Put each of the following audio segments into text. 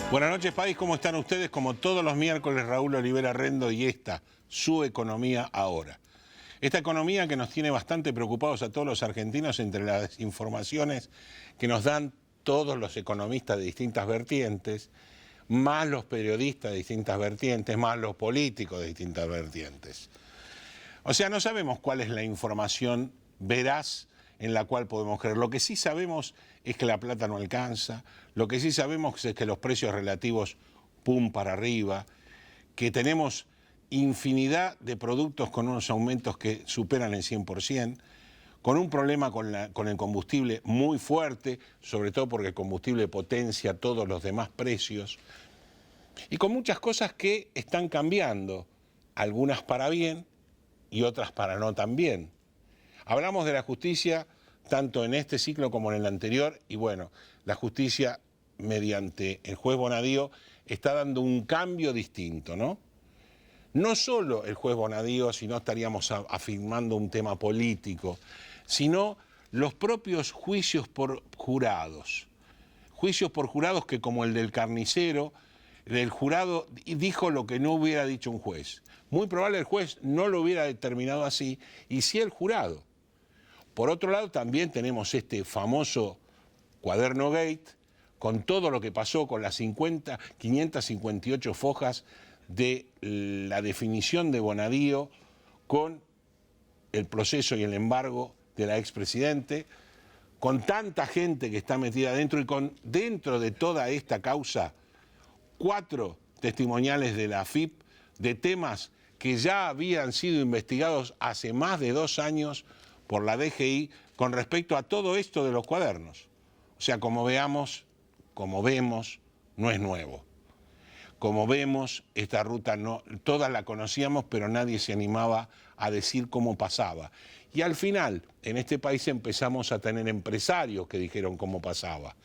Buenas noches, país. ¿Cómo están ustedes? Como todos los miércoles, Raúl Olivera Rendo y esta, su economía ahora. Esta economía que nos tiene bastante preocupados a todos los argentinos entre las informaciones que nos dan todos los economistas de distintas vertientes, más los periodistas de distintas vertientes, más los políticos de distintas vertientes. O sea, no sabemos cuál es la información veraz en la cual podemos creer. Lo que sí sabemos es que la plata no alcanza, lo que sí sabemos es que los precios relativos pum para arriba, que tenemos infinidad de productos con unos aumentos que superan el 100%, con un problema con el combustible muy fuerte, sobre todo porque el combustible potencia todos los demás precios, y con muchas cosas que están cambiando, algunas para bien y otras para no tan bien. Hablamos de la justicia tanto en este ciclo como en el anterior, y bueno, la justicia mediante el juez Bonadío está dando un cambio distinto, ¿no? No solo el juez Bonadío, si no estaríamos afirmando un tema político, sino los propios juicios por jurados. Juicios por jurados que, como el del carnicero, el jurado dijo lo que no hubiera dicho un juez. Muy probable el juez no lo hubiera determinado así, y sí el jurado. Por otro lado, también tenemos este famoso cuaderno Gate, con todo lo que pasó con las 558 fojas de la definición de Bonadío con el proceso y el embargo de la expresidente, con tanta gente que está metida dentro y con dentro de toda esta causa 4 testimoniales de la AFIP de temas que ya habían sido investigados hace más de 2 años por la DGI con respecto a todo esto de los cuadernos. O sea, como vemos, no es nuevo. Como vemos, esta ruta no, todas la conocíamos, pero nadie se animaba a decir cómo pasaba. Y al final, en este país empezamos a tener empresarios que dijeron cómo pasaba,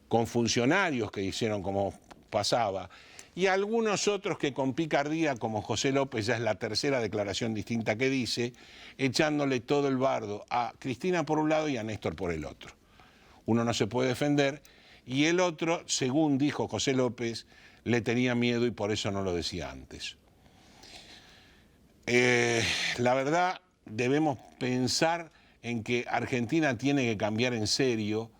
con funcionarios que dijeron cómo pasaba, y algunos otros que con picardía, como José López, ya es la tercera declaración distinta que dice, echándole todo el bardo a Cristina por un lado y a Néstor por el otro. Uno no se puede defender y el otro, según dijo José López, le tenía miedo y por eso no lo decía antes. La verdad, debemos pensar en que Argentina tiene que cambiar en serio.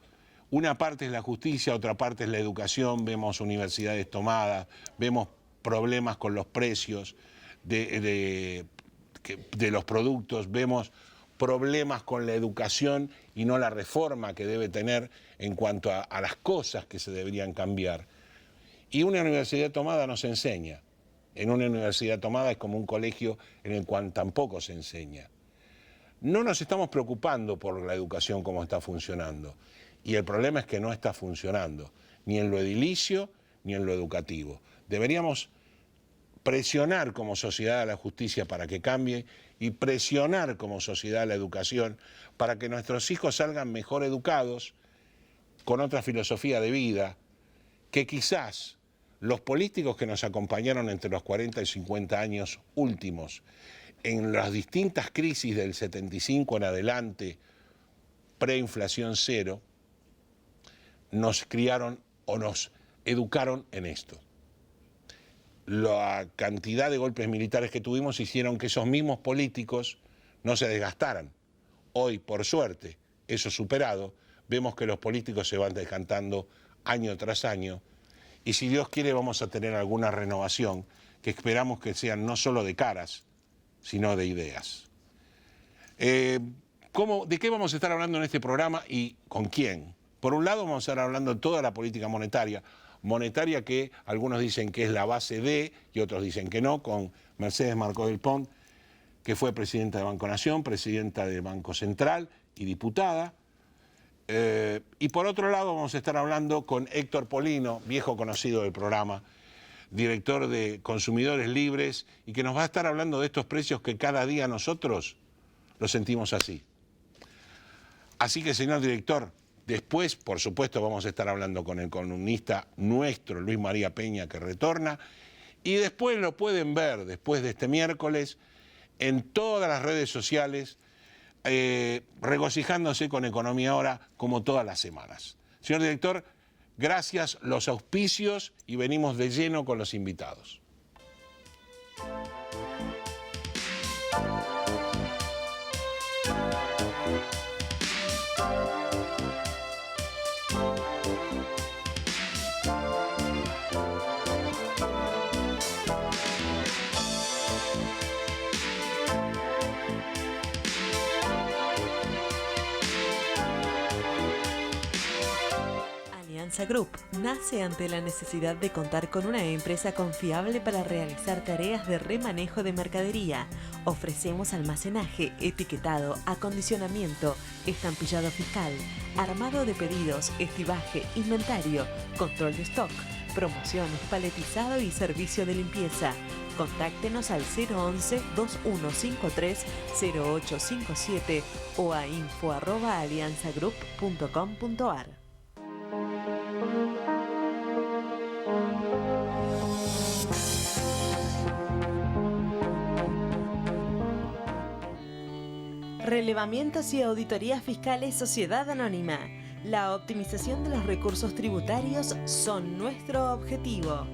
Una parte es la justicia, otra parte es la educación, vemos universidades tomadas, vemos problemas con los precios de los productos, vemos problemas con la educación y no la reforma que debe tener en cuanto a las cosas que se deberían cambiar. Y una universidad tomada no se enseña. En una universidad tomada es como un colegio en el cual tampoco se enseña. No nos estamos preocupando por la educación como está funcionando. Y el problema es que no está funcionando, ni en lo edilicio, ni en lo educativo. Deberíamos presionar como sociedad a la justicia para que cambie y presionar como sociedad a la educación para que nuestros hijos salgan mejor educados, con otra filosofía de vida, que quizás los políticos que nos acompañaron entre los 40 y 50 años últimos, en las distintas crisis del 75 en adelante, preinflación cero, nos criaron o nos educaron en esto. La cantidad de golpes militares que tuvimos hicieron que esos mismos políticos no se desgastaran. Hoy, por suerte, eso superado, vemos que los políticos se van desgastando año tras año y si Dios quiere vamos a tener alguna renovación que esperamos que sean no solo de caras, sino de ideas. ¿De qué vamos a estar hablando en este programa y con quién? Por un lado vamos a estar hablando de toda la política monetaria. monetaria que algunos dicen que es la base de, y otros dicen que no, con Mercedes Marcó del Pont, que fue presidenta de Banco Nación, presidenta del Banco Central y diputada. Y por otro lado vamos a estar hablando con Héctor Polino, viejo conocido del programa, director de Consumidores Libres, y que nos va a estar hablando de estos precios que cada día nosotros los sentimos así. Así que, señor director, después, por supuesto, vamos a estar hablando con el columnista nuestro, Luis María Peña, que retorna, y después lo pueden ver, después de este miércoles, en todas las redes sociales, regocijándose con Economía Ahora, como todas las semanas. Señor director, gracias, los auspicios, y venimos de lleno con los invitados. Alianza Group nace ante la necesidad de contar con una empresa confiable para realizar tareas de remanejo de mercadería. Ofrecemos almacenaje, etiquetado, acondicionamiento, estampillado fiscal, armado de pedidos, estibaje, inventario, control de stock, promociones, paletizado y servicio de limpieza. Contáctenos al 011-2153-0857 o a info@alianzagroup.com.ar. Relevamientos y auditorías fiscales Sociedad Anónima. La optimización de los recursos tributarios son nuestro objetivo.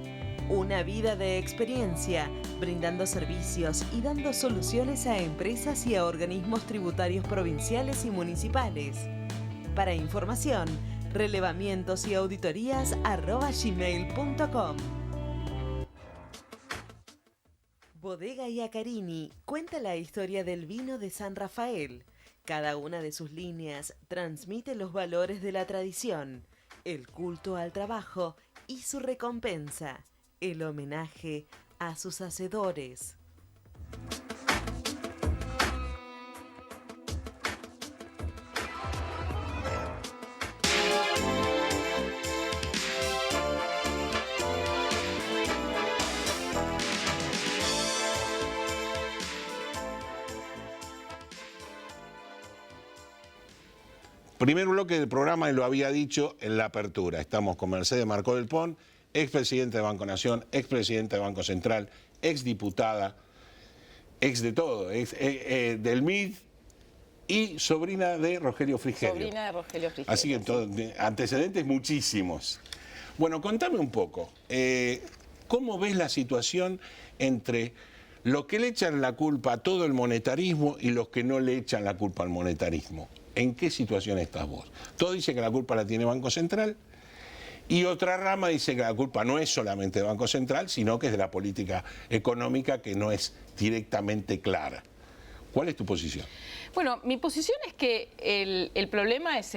Una vida de experiencia, brindando servicios y dando soluciones a empresas y a organismos tributarios provinciales y municipales. Para información, relevamientosauditorías@gmail.com. Bodega Iacarini cuenta la historia del vino de San Rafael. Cada una de sus líneas transmite los valores de la tradición, el culto al trabajo y su recompensa, el homenaje a sus hacedores. Primer bloque del programa, y lo había dicho en la apertura. Estamos con Mercedes Marcó del Pont, expresidente de Banco Nación, expresidente de Banco Central, exdiputada, ex de todo, del MID y sobrina de Rogelio Frigerio. Sobrina de Rogelio Frigerio. Así que antecedentes muchísimos. Bueno, contame un poco, ¿cómo ves la situación entre los que le echan la culpa a todo el monetarismo y los que no le echan la culpa al monetarismo? ¿En qué situación estás vos? Todo dice que la culpa la tiene Banco Central y otra rama dice que la culpa no es solamente de Banco Central, sino que es de la política económica, que no es directamente clara. ¿Cuál es tu posición? Bueno, mi posición es que el problema es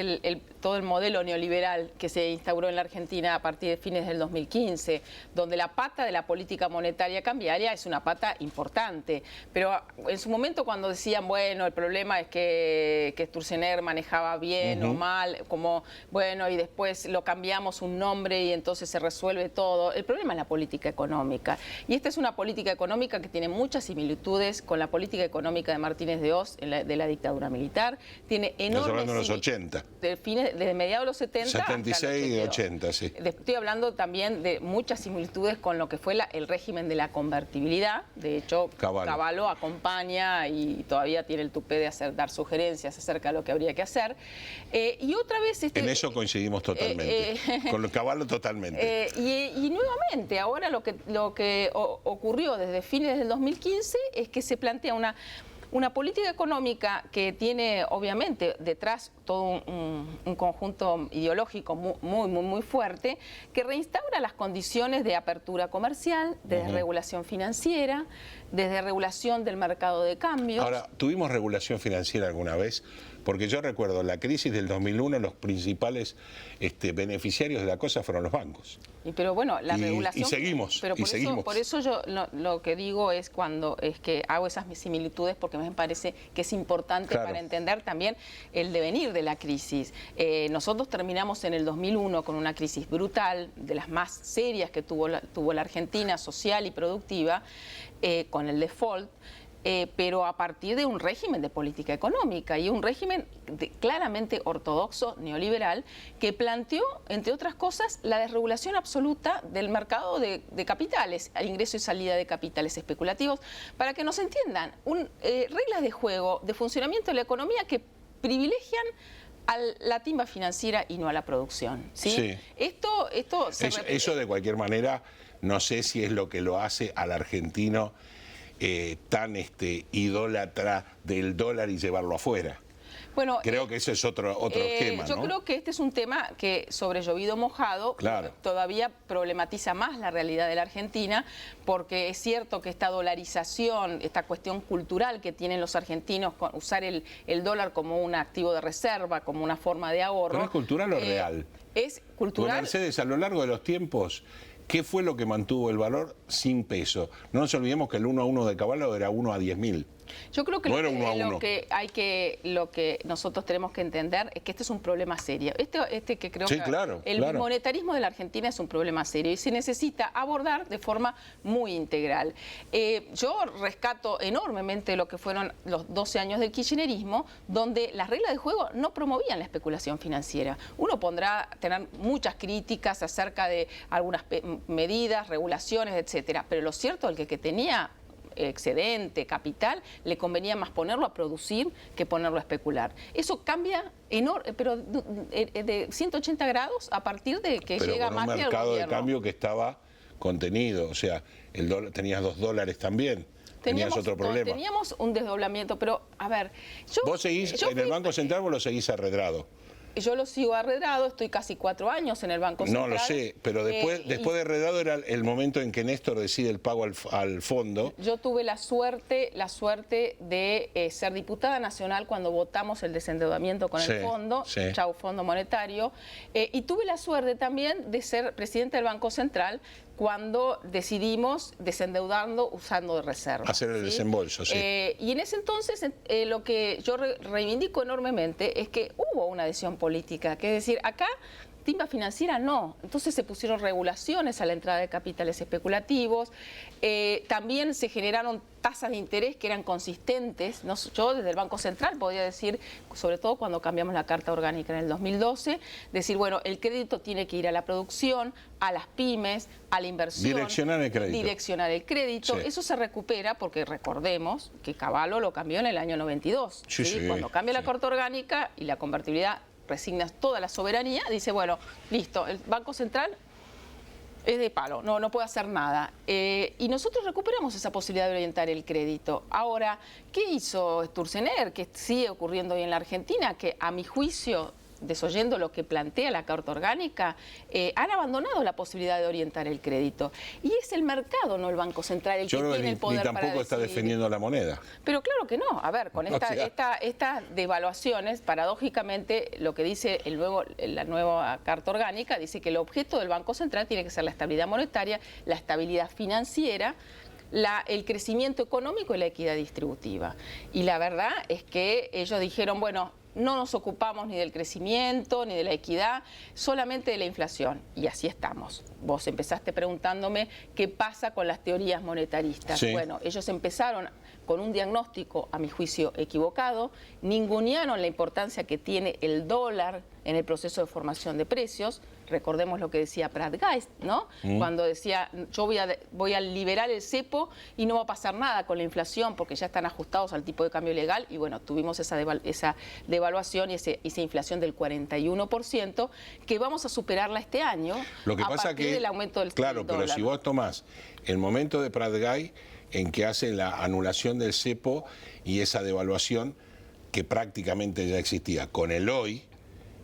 todo el modelo neoliberal que se instauró en la Argentina a partir de fines del 2015, donde la pata de la política monetaria cambiaria es una pata importante. Pero en su momento, cuando decían, bueno, el problema es que Sturzenegger manejaba bien o mal, como, bueno, y después lo cambiamos un nombre y entonces se resuelve todo. El problema es la política económica. Y esta es una política económica que tiene muchas similitudes con la política económica de Martínez de Oz de la dictadura militar. Tiene enormes... Estás hablando de los 80. Desde mediados de los 70 76 y 80, sí. Estoy hablando también de muchas similitudes con lo que fue el régimen de la convertibilidad. De hecho, Cavallo acompaña y todavía tiene el tupé de dar sugerencias acerca de lo que habría que hacer. Y otra vez... en eso coincidimos totalmente. Con Cavallo totalmente. Y nuevamente, ahora lo que ocurrió desde fines del 2015 es que se plantea una política económica que tiene obviamente detrás todo un conjunto ideológico muy fuerte, que reinstaura las condiciones de apertura comercial, de desregulación financiera, de desregulación del mercado de cambios. Ahora, ¿tuvimos regulación financiera alguna vez Porque yo recuerdo la crisis del 2001, los principales beneficiarios de la cosa fueron los bancos. Pero bueno, la regulación... Y seguimos, pero por eso yo lo que digo es que hago esas similitudes, porque me parece que es importante para entender también el devenir de la crisis. Nosotros terminamos en el 2001 con una crisis brutal, de las más serias que tuvo la Argentina, social y productiva, con el default, pero a partir de un régimen de política económica y un régimen claramente ortodoxo, neoliberal, que planteó, entre otras cosas, la desregulación absoluta del mercado de capitales, al ingreso y salida de capitales especulativos, para que nos entiendan, reglas de juego, de funcionamiento de la economía que privilegian a la timba financiera y no a la producción. ¿Sí? Eso de cualquier manera, no sé si es lo que lo hace al argentino tan idólatra del dólar y llevarlo afuera. Bueno, creo que ese es otro esquema, ¿no? Yo creo que este es un tema que sobre llovido mojado todavía problematiza más la realidad de la Argentina, porque es cierto que esta dolarización, esta cuestión cultural que tienen los argentinos con usar el dólar como un activo de reserva, como una forma de ahorro. ¿Pero es cultural o real? Es cultural. Con Mercedes, a lo largo de los tiempos, ¿qué fue lo que mantuvo el valor sin peso? No nos olvidemos que el 1 a 1 de Caballo era 1 a 10.000. Yo creo que, lo que nosotros tenemos que entender es que este es un problema serio. Que creo que el monetarismo de la Argentina es un problema serio y se necesita abordar de forma muy integral. Yo rescato enormemente lo que fueron los 12 años del kirchnerismo, donde las reglas de juego no promovían la especulación financiera. Uno podrá tener muchas críticas acerca de algunas medidas, regulaciones, etcétera, pero lo cierto es que tenía excedente, capital, le convenía más ponerlo a producir que ponerlo a especular. Eso cambia pero de 180 grados a partir de que llega más un mercado de cambio que estaba contenido, o sea, el dólar, tenías $2 también. Tenías otro problema. Teníamos un desdoblamiento, pero a ver... Vos seguís, en el Banco Central vos lo seguís arredrado. Yo lo sigo arredrado, estoy casi 4 años en el Banco Central. No lo sé, pero después de arredrado era el momento en que Néstor decide el pago al fondo. Yo tuve la suerte de ser diputada nacional cuando votamos el desendeudamiento con el fondo, chau Fondo Monetario, y tuve la suerte también de ser presidenta del Banco Central cuando decidimos desendeudando usando de reserva. Hacer el desembolso, sí. Y en ese entonces lo que yo reivindico enormemente es que hubo una decisión política, que es decir, acá timba financiera no. Entonces se pusieron regulaciones a la entrada de capitales especulativos, también se generaron tasas de interés que eran consistentes. Yo desde el Banco Central podía decir, sobre todo cuando cambiamos la Carta Orgánica en el 2012, decir, bueno, el crédito tiene que ir a la producción, a las pymes, a la inversión. Direccionar el crédito. Direccionar el crédito. Sí. Eso se recupera porque recordemos que Cavallo lo cambió en el año 92. Cuando cambia la Carta Orgánica y la convertibilidad resigna toda la soberanía, dice, bueno, listo, el Banco Central es de palo, no puede hacer nada. Y nosotros recuperamos esa posibilidad de orientar el crédito. Ahora, ¿qué hizo Sturzenegger? Que sigue ocurriendo hoy en la Argentina, que a mi juicio, desoyendo lo que plantea la Carta Orgánica, han abandonado la posibilidad de orientar el crédito. Y es el mercado, no el Banco Central, el que tiene el poder para decidir. Ni tampoco está defendiendo la moneda. Pero claro que no. A ver, con estas devaluaciones, paradójicamente, lo que dice la nueva Carta Orgánica, dice que el objeto del Banco Central tiene que ser la estabilidad monetaria, la estabilidad financiera, el crecimiento económico y la equidad distributiva. Y la verdad es que ellos dijeron, bueno, no nos ocupamos ni del crecimiento, ni de la equidad, solamente de la inflación. Y así estamos. Vos empezaste preguntándome qué pasa con las teorías monetaristas. Sí. Bueno, ellos empezaron con un diagnóstico, a mi juicio, equivocado, ningunearon la importancia que tiene el dólar en el proceso de formación de precios. Recordemos lo que decía Pratgeist, ¿no? Cuando decía, yo voy a liberar el cepo y no va a pasar nada con la inflación porque ya están ajustados al tipo de cambio legal. Y bueno, tuvimos esa devaluación y esa inflación del 41%, que vamos a superarla este año. Lo que a pasa partir del aumento del claro, dólar. Pero si vos tomás el momento de Pratgeist en que hace la anulación del cepo y esa devaluación que prácticamente ya existía, con el hoy,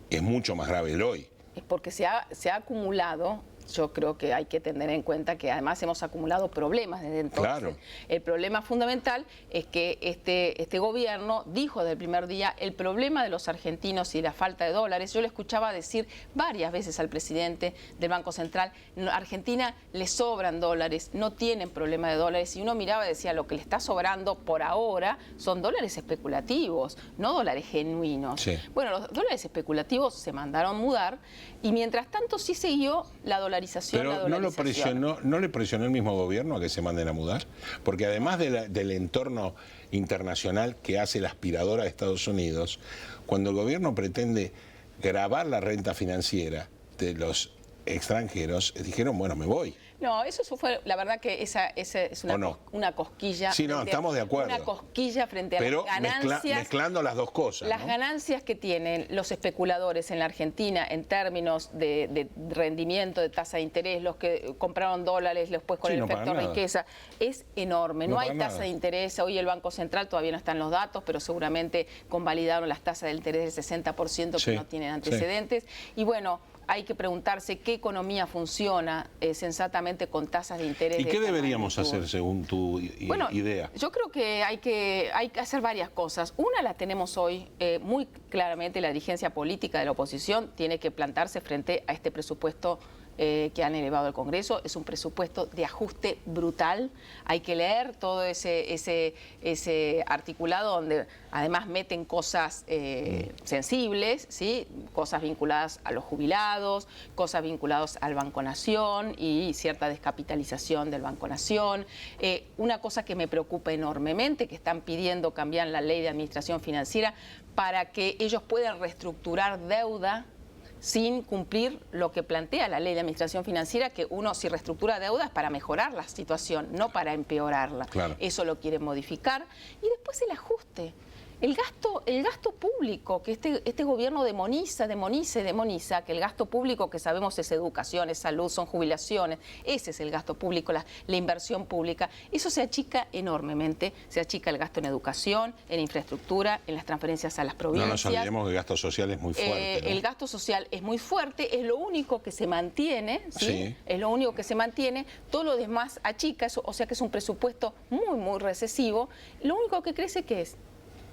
es mucho más grave el hoy. Es porque se ha acumulado yo creo que hay que tener en cuenta que además hemos acumulado problemas desde entonces. Claro. El problema fundamental es que este gobierno dijo desde el primer día el problema de los argentinos y la falta de dólares. Yo le escuchaba decir varias veces al presidente del Banco Central, a Argentina le sobran dólares, no tienen problema de dólares. Y uno miraba y decía, lo que le está sobrando por ahora son dólares especulativos, no dólares genuinos. Sí. Bueno, los dólares especulativos se mandaron mudar y mientras tanto sí siguió la dolarización. Pero ¿no le presionó el mismo gobierno a que se manden a mudar? Porque además del entorno internacional que hace la aspiradora de Estados Unidos, cuando el gobierno pretende gravar la renta financiera de los extranjeros, dijeron, bueno, me voy. No, eso fue, la verdad que esa es una cosquilla. Sí, no, estamos de acuerdo. Una cosquilla frente a las ganancias. Pero mezclando las dos cosas. Las ganancias que tienen los especuladores en la Argentina en términos de rendimiento, de tasa de interés, los que compraron dólares después con el efecto riqueza, es enorme. No hay tasa de interés. Hoy el Banco Central todavía no están los datos, pero seguramente convalidaron las tasas de interés del 60% que no tienen antecedentes. Y bueno, hay que preguntarse qué economía funciona sensatamente con tasas de interés. ¿Y qué deberíamos hacer según tu idea? Yo creo que hay que hacer varias cosas. Una la tenemos hoy muy claramente, la dirigencia política de la oposición tiene que plantarse frente a este presupuesto que han elevado al Congreso. Es un presupuesto de ajuste brutal. Hay que leer todo ese articulado donde además meten cosas sensibles, ¿sí? Cosas vinculadas a los jubilados, cosas vinculadas al Banco Nación y cierta descapitalización del Banco Nación. Una cosa que me preocupa enormemente, que están pidiendo cambiar la ley de administración financiera para que ellos puedan reestructurar deuda sin cumplir lo que plantea la ley de administración financiera, que uno si reestructura deudas para mejorar la situación, no para empeorarla. Claro. Eso lo quieren modificar. Y después el ajuste. El gasto público, que este gobierno demoniza, que el gasto público que sabemos es educación, es salud, son jubilaciones, ese es el gasto público, la inversión pública. Eso se achica enormemente, se achica el gasto en educación, en infraestructura, en las transferencias a las provincias. No nos olvidemos que el gasto social es muy fuerte, ¿no? El gasto social es muy fuerte, es lo único que se mantiene, ¿sí? Sí. Es lo único que se mantiene, todo lo demás achica, o sea que es un presupuesto muy, muy recesivo. Lo único que crece, ¿qué es?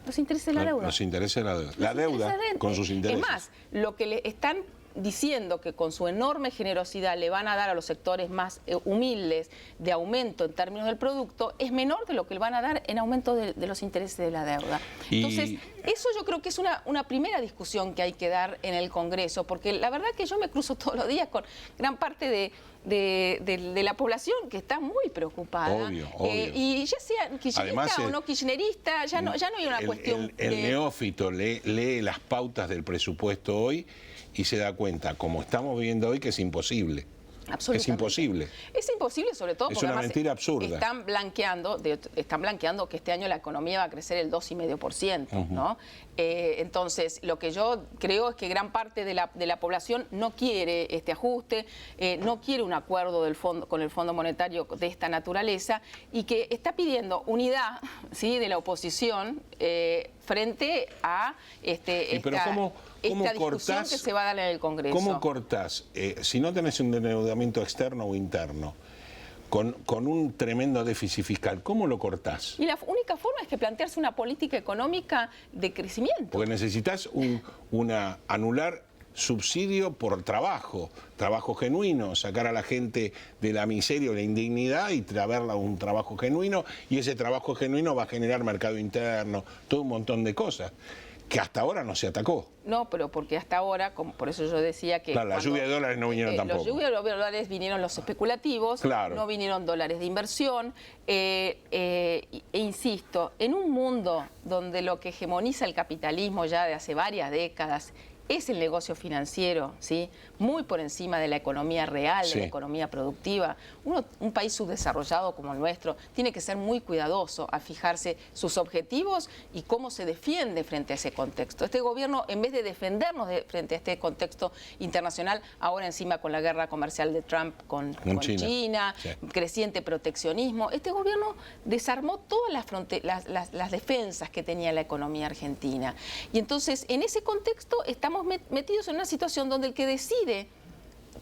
Los intereses de la deuda. Los intereses de la deuda. La deuda con sus intereses. Es más, lo que le están diciendo que con su enorme generosidad le van a dar a los sectores más humildes de aumento en términos del producto es menor de lo que le van a dar en aumento de los intereses de la deuda. Entonces, eso yo creo que es una primera discusión que hay que dar en el Congreso, porque la verdad que yo me cruzo todos los días con gran parte de la población que está muy preocupada. Obvio. Y ya sea kirchnerista además, o no kirchnerista, ya no hay una cuestión el neófito lee las pautas del presupuesto hoy y se da cuenta, como estamos viviendo hoy, que es imposible. Es imposible. Es imposible, sobre todo porque es una mentira absurda. Están blanqueando que este año la economía va a crecer el 2,5%, ¿no? Entonces, lo que yo creo es que gran parte de la población no quiere este ajuste, no quiere un acuerdo con el Fondo Monetario de esta naturaleza y que está pidiendo unidad, ¿sí?, de la oposición frente a esta discusión que se va a dar en el Congreso. ¿Cómo cortás, si no tenés un endeudamiento externo o interno, con un tremendo déficit fiscal, cómo lo cortás? Y la única forma es que plantearse una política económica de crecimiento. Porque necesitas anular subsidio por trabajo genuino, sacar a la gente de la miseria o la indignidad y traerla a un trabajo genuino, y ese trabajo genuino va a generar mercado interno, todo un montón de cosas que hasta ahora no se atacó. No, pero porque hasta ahora, por eso yo decía que... Claro, la lluvia de dólares no vinieron tampoco. Los lluvia de dólares vinieron los especulativos, claro, no vinieron dólares de inversión. E insisto, en un mundo donde lo que hegemoniza el capitalismo ya de hace varias décadas es el negocio financiero, ¿sí?, muy por encima de la economía real, de la economía productiva. Un país subdesarrollado como el nuestro tiene que ser muy cuidadoso a fijarse sus objetivos y cómo se defiende frente a ese contexto. Este gobierno, en vez de defendernos frente a este contexto internacional, ahora encima con la guerra comercial de Trump con China, creciente proteccionismo, este gobierno desarmó todas las defensas que tenía la economía argentina. Y entonces, en ese contexto, estamos metidos en una situación donde el que decide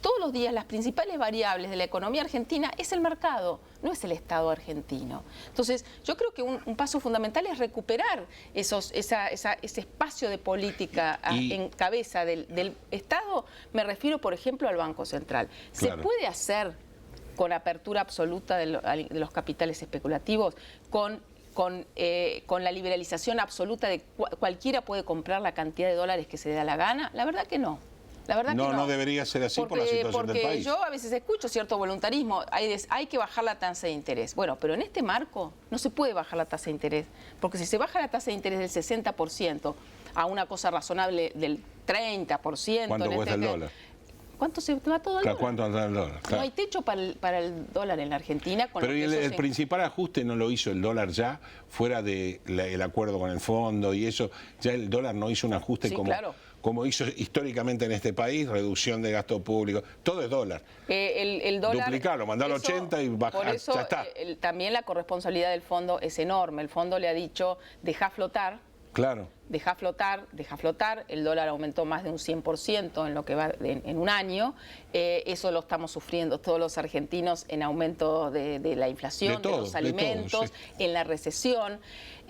todos los días las principales variables de la economía argentina es el mercado, no es el Estado argentino. Entonces, yo creo que un paso fundamental es recuperar ese espacio de política en cabeza del Estado. Me refiero, por ejemplo, al Banco Central. Claro. ¿Se puede hacer con apertura absoluta de los capitales especulativos, con la liberalización absoluta de cualquiera puede comprar la cantidad de dólares que se le da la gana? La verdad que no. La verdad que no. No debería ser así por la situación del país. Porque yo a veces escucho cierto voluntarismo, hay que bajar la tasa de interés. Bueno, pero en este marco no se puede bajar la tasa de interés, porque si se baja la tasa de interés del 60% a una cosa razonable del 30%... ¿Cuánto cuesta el dólar? ¿Cuánto se va todo el dólar? ¿Cuánto anda el dólar? Claro. No hay techo para el dólar en la Argentina. Pero el principal ajuste no lo hizo el dólar ya, fuera del acuerdo con el fondo y eso, ya el dólar no hizo un ajuste como hizo históricamente en este país, reducción de gasto público, todo es dólar. El dólar duplicarlo, mandar 80 y bajar, por eso, ya está. También la corresponsabilidad del fondo es enorme. El fondo le ha dicho, deja flotar. Claro. Deja flotar, el dólar aumentó más de un 100% en lo que va en un año, eso lo estamos sufriendo todos los argentinos en aumento de la inflación, de los alimentos, en la recesión.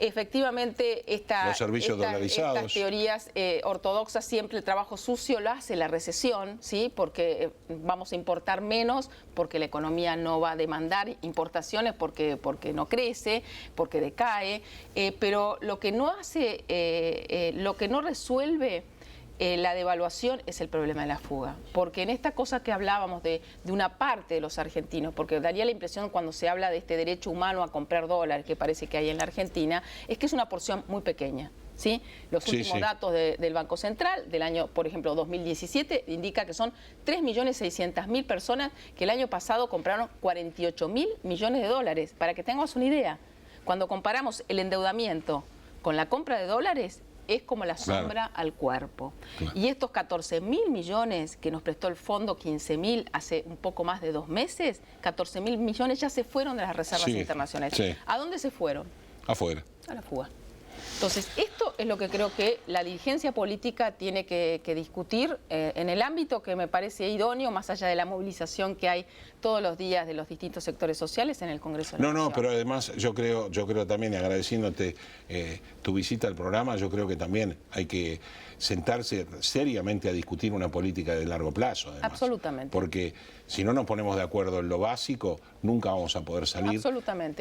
Efectivamente, los servicios dolarizados. Estas teorías ortodoxas, siempre el trabajo sucio lo hace la recesión, ¿sí? Porque vamos a importar menos, porque la economía no va a demandar importaciones, porque no crece, porque decae, pero lo que no hace... lo que no resuelve la devaluación es el problema de la fuga. Porque en esta cosa que hablábamos de una parte de los argentinos, porque daría la impresión cuando se habla de este derecho humano a comprar dólares que parece que hay en la Argentina, es que es una porción muy pequeña. ¿Sí? Los últimos datos del Banco Central del año, por ejemplo, 2017, indica que son 3.600.000 personas que el año pasado compraron 48.000 millones de dólares. Para que tengamos una idea, cuando comparamos el endeudamiento con la compra de dólares, es como la sombra al cuerpo. Claro. Y estos 14.000 millones que nos prestó el fondo, 15.000 hace un poco más de 2 meses, 14.000 millones ya se fueron de las reservas internacionales. Sí. ¿A dónde se fueron? Afuera. A la fuga. Entonces, esto es lo que creo que la dirigencia política tiene que discutir en el ámbito que me parece idóneo, más allá de la movilización que hay todos los días de los distintos sectores sociales en el Congreso de la Nación. No, pero además yo creo también, y agradeciéndote tu visita al programa, yo creo que también hay que sentarse seriamente a discutir una política de largo plazo, además. Absolutamente. Porque si no nos ponemos de acuerdo en lo básico, nunca vamos a poder salir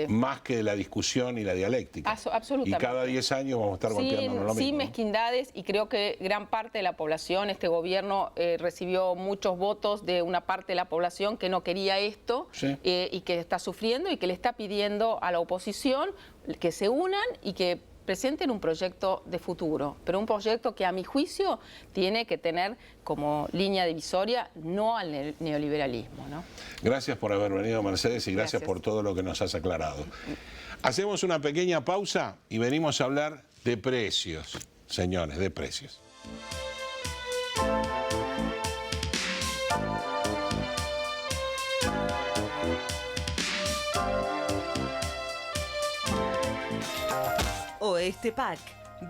más que de la discusión y la dialéctica. Absolutamente. Y cada 10 años vamos a estar golpeándonos lo mismo. Sin mezquindades, y creo que gran parte de la población, este gobierno recibió muchos votos de una parte de la población que no quería esto y que está sufriendo y que le está pidiendo a la oposición que se unan y que presenten un proyecto de futuro, pero un proyecto que a mi juicio tiene que tener como línea divisoria no al neoliberalismo, ¿no? Gracias por haber venido, Mercedes, y gracias por todo lo que nos has aclarado. Hacemos una pequeña pausa y venimos a hablar de precios, señores, de precios. Oeste Pack,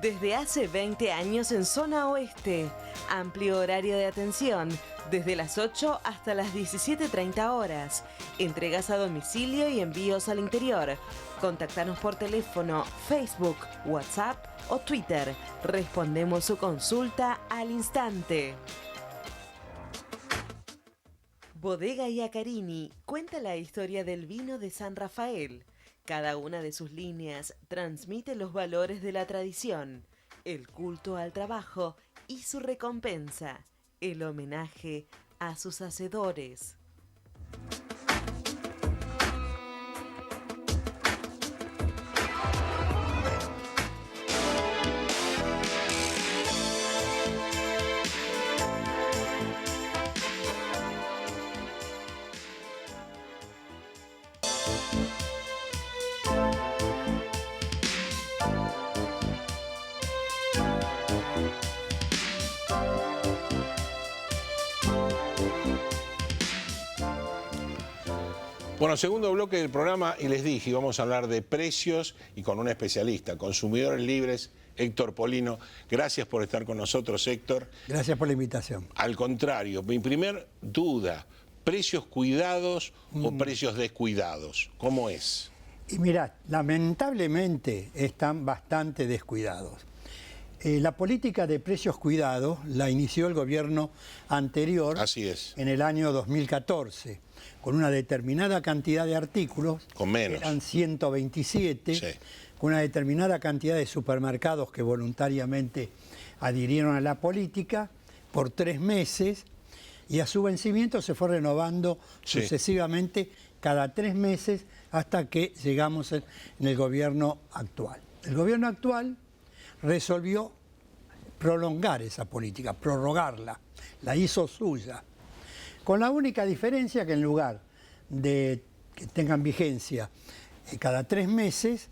desde hace 20 años en zona oeste. Amplio horario de atención, desde las 8 hasta las 17:30 horas. Entregas a domicilio y envíos al interior. Contactanos por teléfono, Facebook, WhatsApp o Twitter. Respondemos su consulta al instante. Bodega Iacarini cuenta la historia del vino de San Rafael. Cada una de sus líneas transmite los valores de la tradición, el culto al trabajo y su recompensa, el homenaje a sus hacedores. Bueno, segundo bloque del programa y les dije, vamos a hablar de precios y con un especialista, consumidores libres Héctor Polino. Gracias por estar con nosotros, Héctor. Gracias por la invitación. Al contrario, mi primer duda, ¿precios cuidados o precios descuidados? ¿Cómo es? Y mirad, lamentablemente están bastante descuidados. La política de precios cuidados la inició el gobierno anterior. Así es. En el año 2014, con una determinada cantidad de artículos. Con menos. Eran 127, sí. Con una determinada cantidad de supermercados que voluntariamente adhirieron a la política por 3 meses, y a su vencimiento se fue renovando sí. sucesivamente cada 3 meses hasta que llegamos en el gobierno actual. El gobierno actual resolvió prolongar esa política, prorrogarla, la hizo suya, con la única diferencia que en lugar de que tengan vigencia cada 3 meses,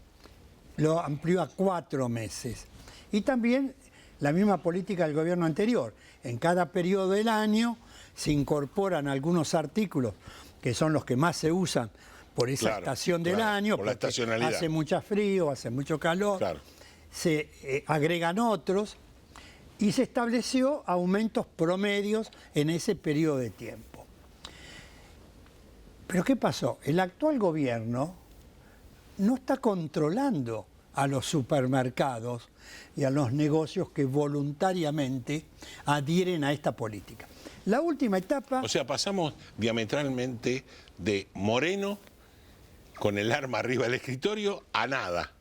lo amplió a 4 meses. Y también la misma política del gobierno anterior. En cada periodo del año se incorporan algunos artículos que son los que más se usan por esa estación del año, por la estacionalidad. Hace mucho frío, hace mucho calor. Claro. Se agregan otros y se estableció aumentos promedios en ese periodo de tiempo. Pero ¿qué pasó? El actual gobierno no está controlando a los supermercados y a los negocios que voluntariamente adhieren a esta política. La última etapa... O sea, pasamos diametralmente de Moreno con el arma arriba del escritorio a nada.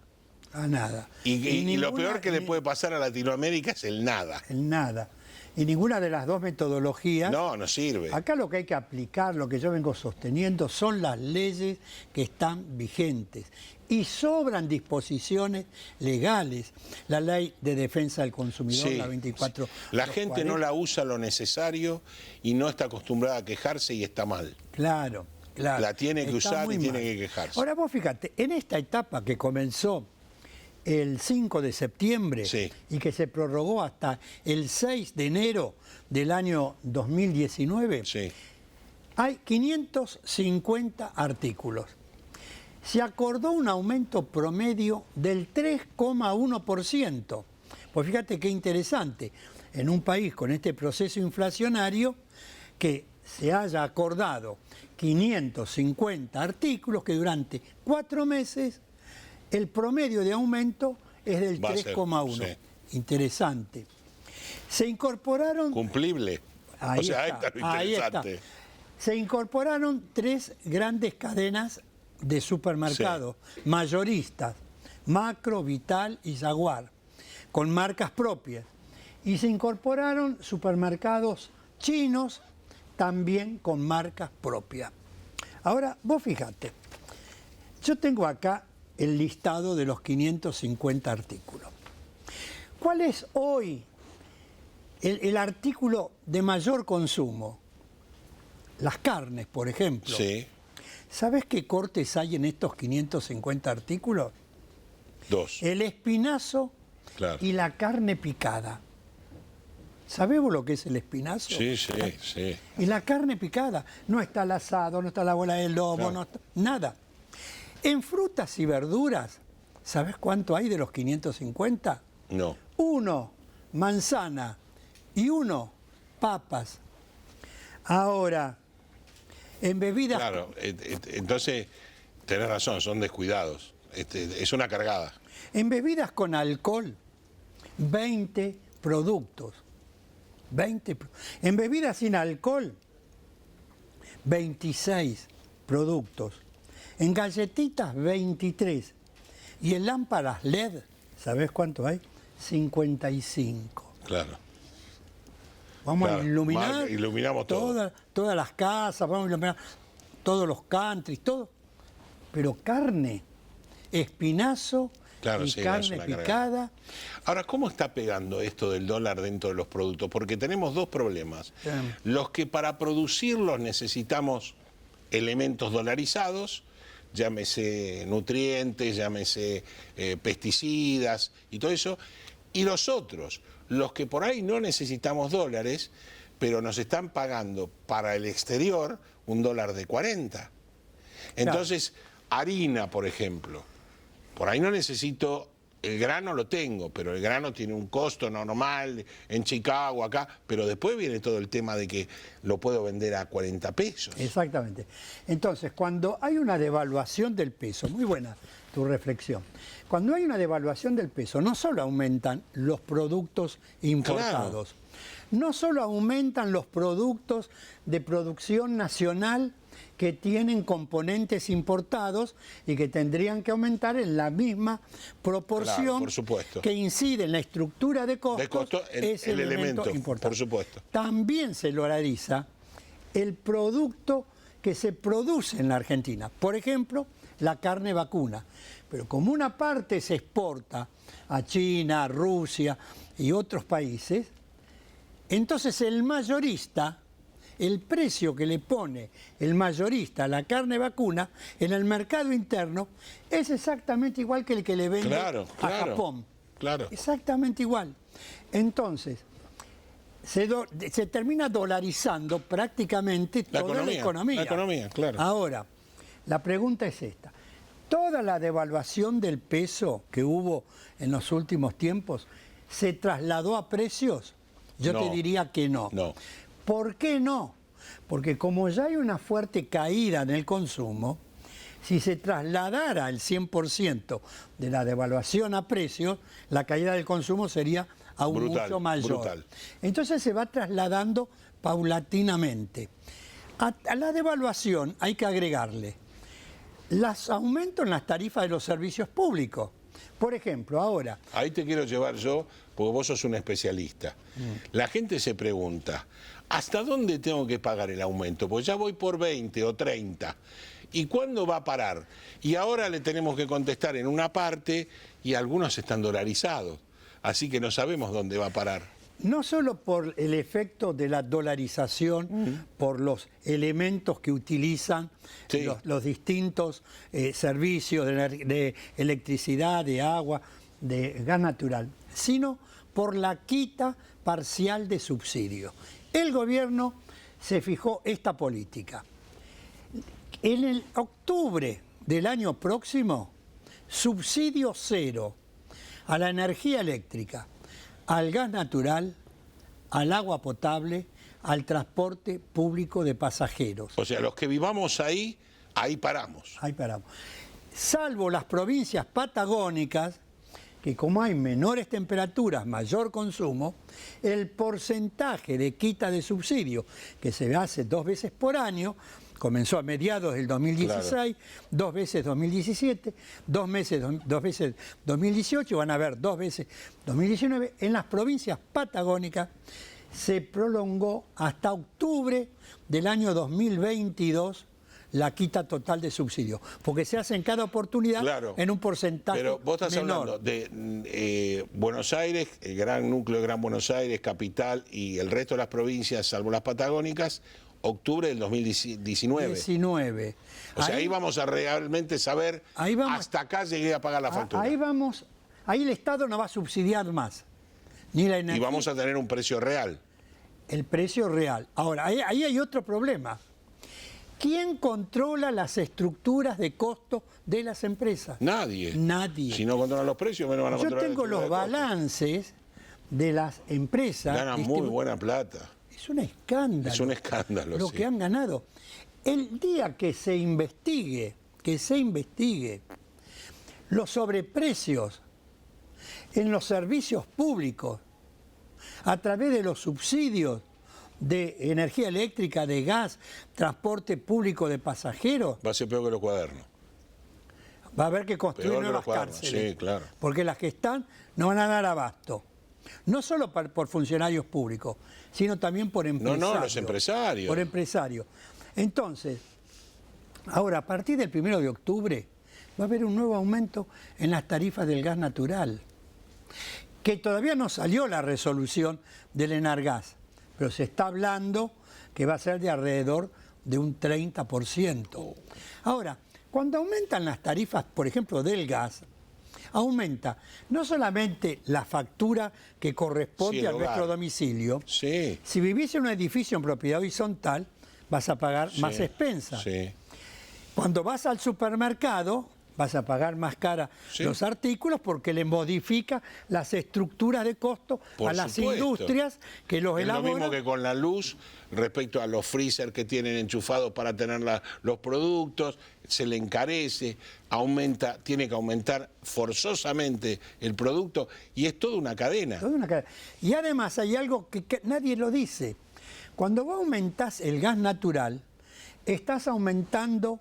A nada. Y lo peor que le puede pasar a Latinoamérica es el nada. El nada. Y ninguna de las dos metodologías... No sirve. Acá lo que hay que aplicar, lo que yo vengo sosteniendo, son las leyes que están vigentes. Y sobran disposiciones legales. La Ley de Defensa del Consumidor, Sí, la 24. sí. La gente no la usa lo necesario y no está acostumbrada a quejarse y está mal. Claro, claro. La tiene que Está usar muy y tiene mal. que quejarse. Ahora vos fíjate, en esta etapa que comenzó el 5 de septiembre Sí. y que se prorrogó hasta el 6 de enero del año 2019, Sí. hay 550 artículos. Se acordó un aumento promedio del 3,1%. Pues fíjate qué interesante, en un país con este proceso inflacionario, que se haya acordado 550 artículos que durante 4 meses el promedio de aumento es del 3,1%. Sí. Interesante. Se incorporaron... Cumplible. Ahí o sea, está, ahí está lo ahí está. interesante. Se incorporaron 3 grandes cadenas de supermercados mayoristas, Macro, Vital y Jaguar, con marcas propias. Y se incorporaron supermercados chinos también con marcas propias. Ahora, vos fíjate, yo tengo acá el listado de los 550 artículos. ¿Cuál es hoy el artículo de mayor consumo? Las carnes, por ejemplo. Sí. ¿Sabés qué cortes hay en estos 550 artículos? 2. El espinazo Claro. y la carne picada. ¿Sabés vos lo que es el espinazo? Sí. Y la carne picada. No está el asado, no está la bola de lobo, Claro. no está nada. En frutas y verduras, ¿sabés cuánto hay de los 550? No. 1, manzana, y 1, papas. Ahora, en bebidas... Claro, entonces tenés razón, son descuidados. Es una cargada. En bebidas con alcohol, 20 productos. En bebidas sin alcohol, 26 productos. En galletitas, 23. Y en lámparas LED, ¿sabés cuánto hay? 55. Claro. Vamos Claro, a iluminar iluminamos todo. todas las casas, vamos a iluminar todos los countries, todo. Pero carne, espinazo Claro, y sí, es carne una picada. cargada. Ahora, ¿cómo está pegando esto del dólar dentro de los productos? Porque tenemos 2 problemas. Bien. Los que para producirlos necesitamos elementos dolarizados, llámese nutrientes, llámese pesticidas y todo eso. Y los otros, los que por ahí no necesitamos dólares, pero nos están pagando para el exterior un dólar de 40. Entonces, harina, por ejemplo, por ahí no necesito el grano lo tengo, pero el grano tiene un costo normal en Chicago, acá, pero después viene todo el tema de que lo puedo vender a 40 pesos. Exactamente. Entonces, cuando hay una devaluación del peso, muy buena tu reflexión, cuando hay una devaluación del peso, no solo aumentan los productos importados, no solo aumentan los productos de producción nacional que tienen componentes importados y que tendrían que aumentar en la misma proporción, Claro, por supuesto. que incide en la estructura de costos, De costo, ese el elemento, importante. por supuesto. También se dolariza el producto que se produce en la Argentina. Por ejemplo, la carne vacuna. Pero como una parte se exporta a China, a Rusia y otros países, entonces el mayorista, el precio que le pone el mayorista a la carne vacuna en el mercado interno es exactamente igual que el que le vende a Japón. Claro. Exactamente igual. Entonces, se termina dolarizando prácticamente toda la economía. La economía, claro. Ahora, la pregunta es esta. Toda la devaluación del peso que hubo en los últimos tiempos, ¿se trasladó a precios? Yo No. te diría que no. No. ¿Por qué no? Porque como ya hay una fuerte caída en el consumo, si se trasladara el 100% de la devaluación a precios, la caída del consumo sería aún mucho mayor. Brutal. Entonces se va trasladando paulatinamente. A la devaluación hay que agregarle los aumentos en las tarifas de los servicios públicos. Por ejemplo, ahora... Ahí te quiero llevar yo, porque vos sos un especialista. La gente se pregunta, ¿hasta dónde tengo que pagar el aumento? Pues ya voy por 20 o 30. ¿Y cuándo va a parar? Y ahora le tenemos que contestar en una parte y algunos están dolarizados. Así que no sabemos dónde va a parar. No solo por el efecto de la dolarización, por los elementos que utilizan Sí. los distintos servicios de electricidad, de agua, de gas natural, sino por la quita parcial de subsidios. El gobierno se fijó esta política. En el octubre del año próximo, subsidio cero a la energía eléctrica, al gas natural, al agua potable, al transporte público de pasajeros. O sea, los que vivamos ahí, ahí paramos. Ahí paramos. Salvo las provincias patagónicas, que como hay menores temperaturas, mayor consumo, el porcentaje de quita de subsidio, que se hace 2 veces por año, comenzó a mediados del 2016, 2 veces 2017, 2 veces 2018, van a haber 2 veces 2019, en las provincias patagónicas se prolongó hasta octubre del año 2022 la quita total de subsidio, porque se hace en cada oportunidad en un porcentaje menor. Pero vos estás hablando de Buenos Aires, el gran núcleo de Gran Buenos Aires, capital, y el resto de las provincias, salvo las patagónicas, octubre del 2019. O sea, ahí vamos a realmente saber, hasta acá llegué a pagar la factura. Ahí el Estado no va a subsidiar más, ni la energía. Y vamos a tener un precio real. El precio real. Ahora, ahí hay otro problema. ¿Quién controla las estructuras de costo de las empresas? Nadie. Nadie. Si no controlan los precios, menos van a controlar. Yo tengo los balances de las empresas. Ganan muy buena plata. Es un escándalo. Es un escándalo, lo sí. que han ganado. El día que se investigue los sobreprecios en los servicios públicos a través de los subsidios de energía eléctrica, de gas, transporte público de pasajeros, Va a ser peor que los cuadernos. va a haber que construir Peor que nuevas los cuadernos, cárceles. sí, claro. Porque las que están no van a dar abasto. No solo por funcionarios públicos, sino también por empresarios. No, los empresarios. Por empresarios. Entonces, ahora, a partir del 1 de octubre, va a haber un nuevo aumento en las tarifas del gas natural, que todavía no salió la resolución del Enargas, pero se está hablando que va a ser de alrededor de un 30%. Ahora, cuando aumentan las tarifas, por ejemplo, del gas, aumenta no solamente la factura que corresponde a nuestro domicilio. Sí. Si vivís en un edificio en propiedad horizontal, vas a pagar más expensas. Sí. Cuando vas al supermercado, vas a pagar más cara Sí. los artículos porque le modifica las estructuras de costo Por a las supuesto. industrias que los Es lo elaboran. mismo que con la luz, respecto a los freezer que tienen enchufados para tener los productos, se le encarece, tiene que aumentar forzosamente el producto y es toda una cadena. Toda una cadena. Y además hay algo que nadie lo dice. Cuando vos aumentás el gas natural, estás aumentando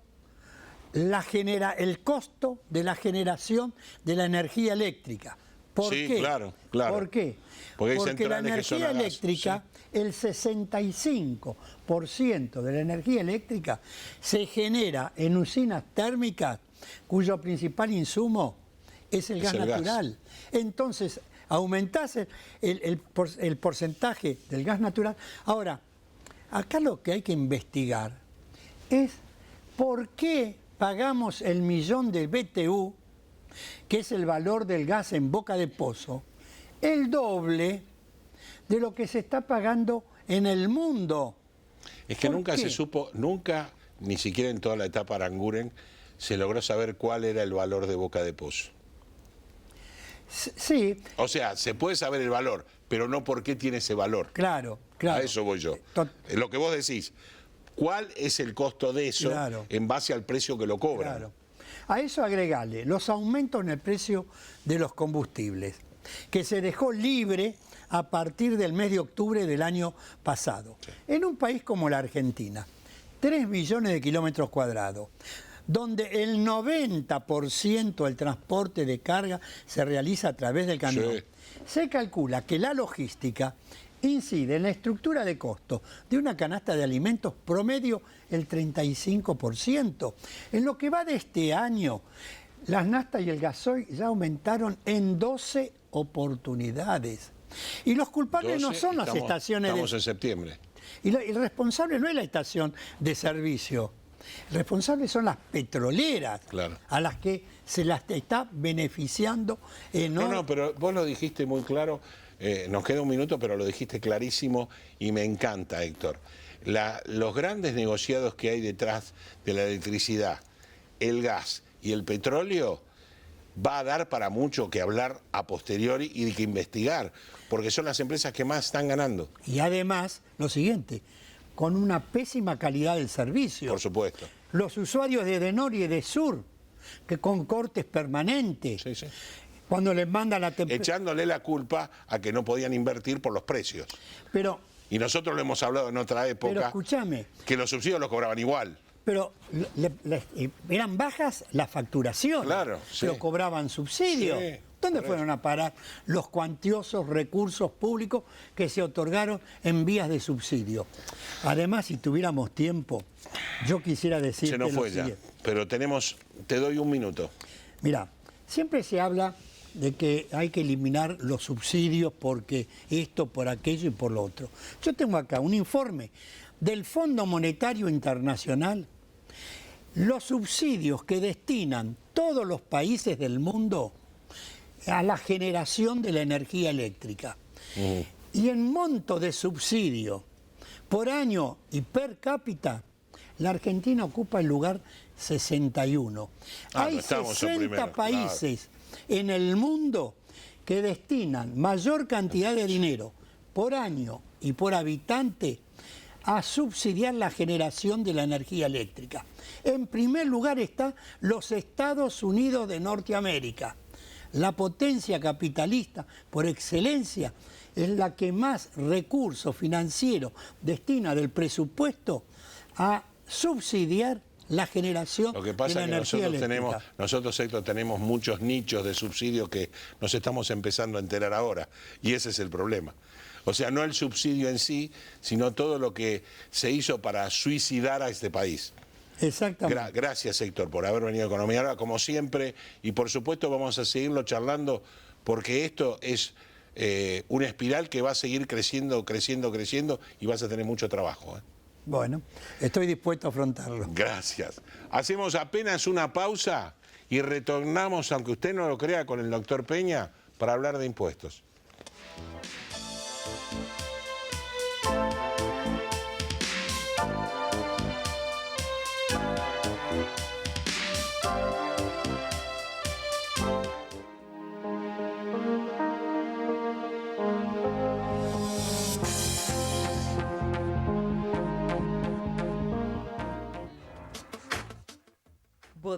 el costo de la generación de la energía eléctrica. ¿Por Sí, qué? claro. ¿Por qué? Porque hay Porque la centrales que son energía a gas, eléctrica, el 65% de la energía eléctrica se genera en usinas térmicas cuyo principal insumo es el gas natural. Entonces, aumentás el porcentaje del gas natural. Ahora, acá lo que hay que investigar es por qué pagamos el millón de BTU, que es el valor del gas en boca de pozo, el doble de lo que se está pagando en el mundo. Es que ¿Por nunca qué? se supo, ni siquiera en toda la etapa Aranguren, se logró saber cuál era el valor de boca de pozo. Sí, O sea, se puede saber el valor, pero no por qué tiene ese valor. claro, claro. A eso voy yo. Tot- Lo que vos decís, ¿cuál es el costo de eso Claro. en base al precio que lo cobran? Claro. A eso agregale los aumentos en el precio de los combustibles, que se dejó libre a partir del mes de octubre del año pasado. En un país como la Argentina, 3 millones de kilómetros cuadrados, donde el 90% del transporte de carga se realiza a través del camión, Sí. se calcula que la logística incide en la estructura de costo de una canasta de alimentos promedio el 35%. En lo que va de este año, las naftas y el gasoil ya aumentaron en 12 oportunidades. Y los culpables no 12, son las estaciones Estamos de... en septiembre. Y el responsable no es la estación de servicio. El responsable son las petroleras, Claro. a las que se las está beneficiando enormemente. No, pero vos lo dijiste muy claro, nos queda un minuto, pero lo dijiste clarísimo y me encanta, Héctor. Los grandes negociados que hay detrás de la electricidad, el gas y el petróleo va a dar para mucho que hablar a posteriori y que investigar, porque son las empresas que más están ganando, Y además, lo siguiente, con una pésima calidad del servicio. por supuesto. Los usuarios de Edenor y de Sur, que con cortes permanentes, Sí, sí. cuando les mandan la temperatura... Echándole la culpa a que no podían invertir por los precios. Pero Y nosotros lo hemos hablado en otra época, escúchame, que los subsidios los cobraban igual. pero eran bajas las facturaciones, Claro, sí. pero cobraban subsidios. Sí, ¿Dónde por fueron a parar los cuantiosos recursos públicos que se otorgaron en vías de subsidio? Además, si tuviéramos tiempo, yo quisiera decir Se nos fue ya, pero te doy un minuto. Mira, siempre se habla de que hay que eliminar los subsidios porque esto, por aquello y por lo otro. Yo tengo acá un informe del Fondo Monetario Internacional. Los subsidios que destinan todos los países del mundo a la generación de la energía eléctrica. Y en monto de subsidio por año y per cápita, la Argentina ocupa el lugar 61. Hay no estamos en 60 primero, países en el mundo que destinan mayor cantidad de dinero por año y por habitante a subsidiar la generación de la energía eléctrica. En primer lugar está los Estados Unidos de Norteamérica. La potencia capitalista por excelencia es la que más recursos financieros destina del presupuesto a subsidiar la generación Lo que de pasa la es que energía eléctrica. nosotros, Héctor, tenemos muchos nichos de subsidio que nos estamos empezando a enterar ahora. Y ese es el problema. O sea, no el subsidio en sí, sino todo lo que se hizo para suicidar a este país. Exactamente. Gracias, Héctor, por haber venido a Economía Ahora, como siempre. Y por supuesto vamos a seguirlo charlando, porque esto es una espiral que va a seguir creciendo, creciendo, creciendo, y vas a tener mucho trabajo. Bueno, estoy dispuesto a afrontarlo. Gracias. Hacemos apenas una pausa y retornamos, aunque usted no lo crea, con el doctor Peña para hablar de impuestos.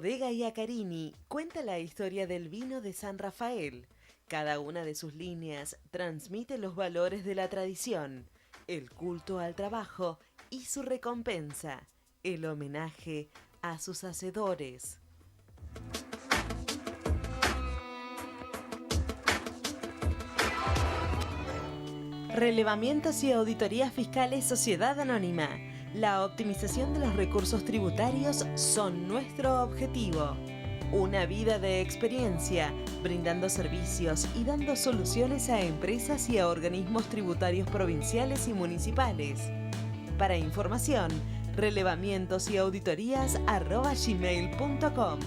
Bodega Iacarini cuenta la historia del vino de San Rafael. Cada una de sus líneas transmite los valores de la tradición, el culto al trabajo y su recompensa, el homenaje a sus hacedores. Relevamientos y auditorías fiscales Sociedad Anónima. La optimización de los recursos tributarios son nuestro objetivo. Una vida de experiencia, brindando servicios y dando soluciones a empresas y a organismos tributarios provinciales y municipales. Para información, relevamientosauditorías@gmail.com.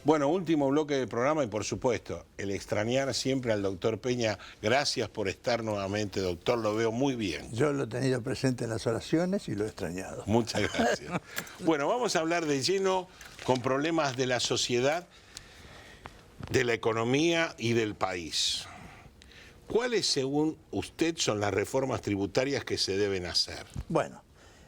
Bueno, último bloque del programa y por supuesto, el extrañar siempre al doctor Peña. Gracias por estar nuevamente, doctor, lo veo muy bien. Yo lo he tenido presente en las oraciones y lo he extrañado. Muchas gracias. Bueno, vamos a hablar de lleno con problemas de la sociedad, de la economía y del país. ¿Cuáles, según usted, son las reformas tributarias que se deben hacer? Bueno,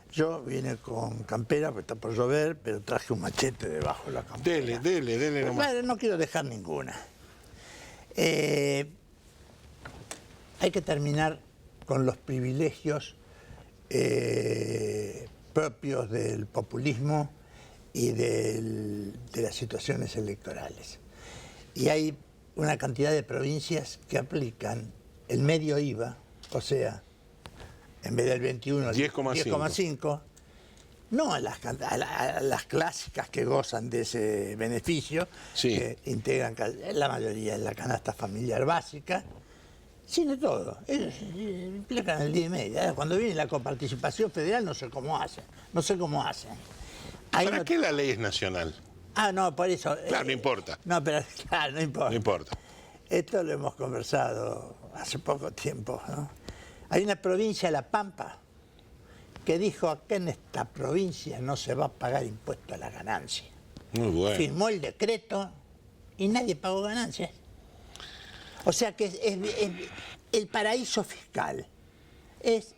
yo vine con campera, porque está por llover, pero traje un machete debajo de la campera. Dele nomás. Bueno, no quiero dejar ninguna. Hay que terminar con los privilegios propios del populismo y de las situaciones electorales. Y hay una cantidad de provincias que aplican el medio IVA, o sea, en vez del 21, 10,5, no a las clásicas que gozan de ese beneficio, sí, que integran la mayoría en la canasta familiar básica, sino todo. Ellos implican el 10,5. Cuando viene la coparticipación federal no sé cómo hacen. ¿Para qué la ley es nacional? Ah, no, por eso. Claro, no importa. No, pero claro, no importa. No importa. Esto lo hemos conversado hace poco tiempo, ¿no? Hay una provincia, La Pampa, que dijo: acá en esta provincia no se va a pagar impuesto a la ganancia. Muy bueno. Firmó el decreto y nadie pagó ganancias. O sea que es el paraíso fiscal es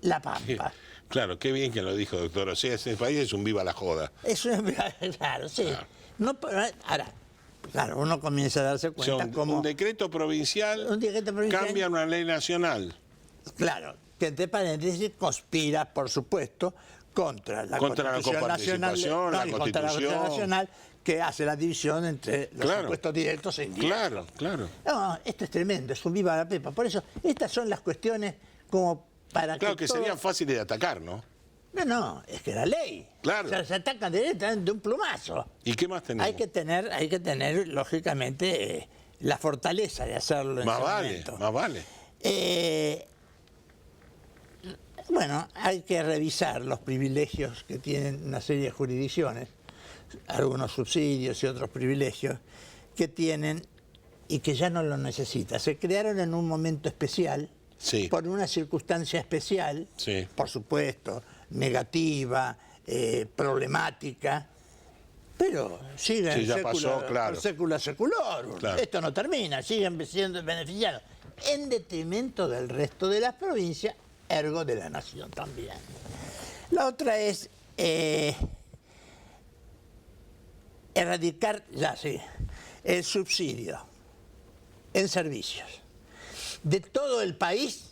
La Pampa. Claro, qué bien que lo dijo, doctor. O sea, ese país es un viva la joda. Claro, sí. Claro. No, ahora, claro, uno comienza a darse cuenta cómo un decreto provincial cambia una ley nacional. Claro, que entre paréntesis conspira, por supuesto, contra la Constitución Nacional, contra la Constitución Nacional, que hace la división entre los impuestos directos e indirectos. Claro. No, esto es tremendo, es un viva la pepa. Por eso, estas son las cuestiones como para Claro, que serían fáciles de atacar, ¿no? No, es que la ley. Claro. O sea, se atacan directamente de un plumazo. ¿Y qué más tenemos? Hay que tener lógicamente, la fortaleza de hacerlo en ese momento. Más vale. Bueno, hay que revisar los privilegios que tienen una serie de jurisdicciones, algunos subsidios y otros privilegios que tienen y que ya no los necesitan. Se crearon en un momento especial, sí, por una circunstancia especial, sí, por supuesto, negativa, problemática, pero siguen sí, ya pasó, claro, sécula seculorum. Claro. Esto no termina, siguen siendo beneficiados, en detrimento del resto de las provincias, ergo de la nación también. La otra es erradicar, el subsidio en servicios de todo el país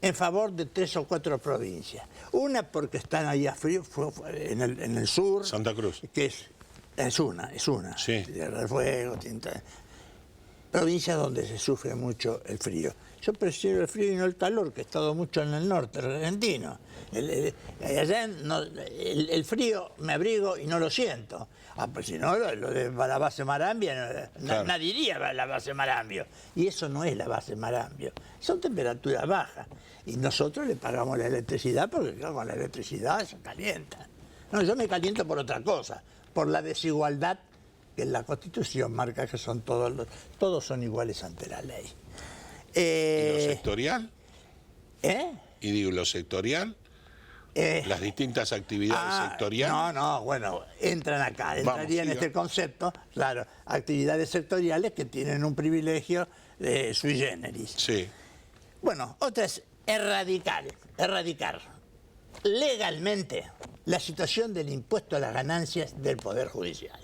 en favor de 3 o 4 provincias. Una porque están ahí a frío, en el sur. Santa Cruz. Que es una. Sí. Tierra del Fuego, provincias donde se sufre mucho el frío. Yo prefiero el frío y no el calor, que he estado mucho en el norte argentino. Allá el frío me abrigo y no lo siento. Pues si no, lo de la base Marambia, claro, nadie iría a la base Marambio. Y eso no es la base Marambio. Son temperaturas bajas. Y nosotros le pagamos la electricidad porque, claro, con la electricidad se calienta. No, yo me caliento por otra cosa, por la desigualdad que la Constitución marca que son todos son iguales ante la ley. ¿Y lo sectorial? ¿Eh? Y digo, ¿lo sectorial? Las distintas actividades sectoriales. No, bueno, entran acá, entraría en este concepto, claro, actividades sectoriales que tienen un privilegio sui generis. Sí. Bueno, otra es erradicar legalmente la situación del impuesto a las ganancias del Poder Judicial.